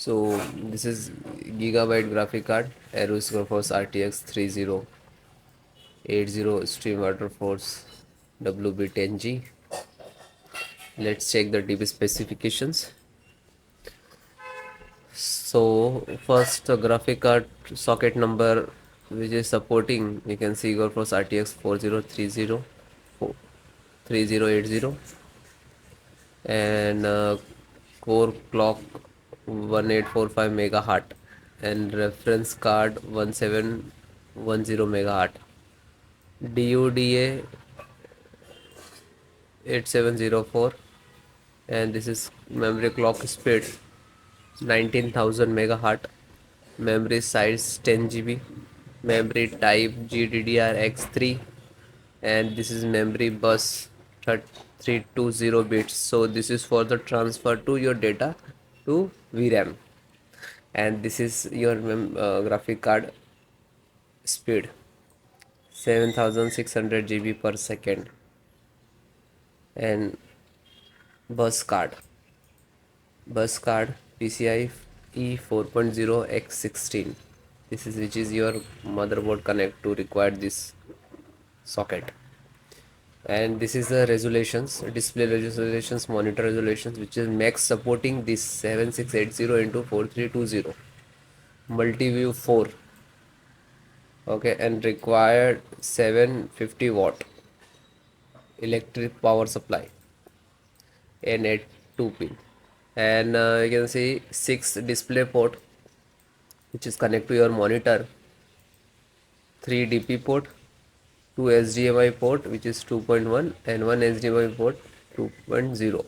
So this is gigabyte graphic card, AORUS GeForce RTX 3080 Extreme WaterForce WB10G. Let's check the DB specifications. So first, graphic card socket number which is supporting, you can see GeForce RTX 4030 3080, and core clock 1845 megahertz, and reference card 1710 megahertz, DUDA 8704, and this is memory clock speed 19,000 megahertz, memory size 10 GB, memory type GDDR-X3, and this is memory bus 320 bits. So this is for the transfer to your data to VRAM, and this is your graphic card speed 7600 GB per second, and bus card PCI E 4.0 X16. This is which is your motherboard connect to require this socket. And this is the resolutions, display resolutions, monitor resolutions, which is max supporting this 7680 into 4320 multi-view 4. Okay, and required 750 watt electric power supply and at 2 pin, and you can see 6 display port which is connect to your monitor, 3 DP port, 2 HDMI port which is 2.1, and 1 HDMI port 2.0.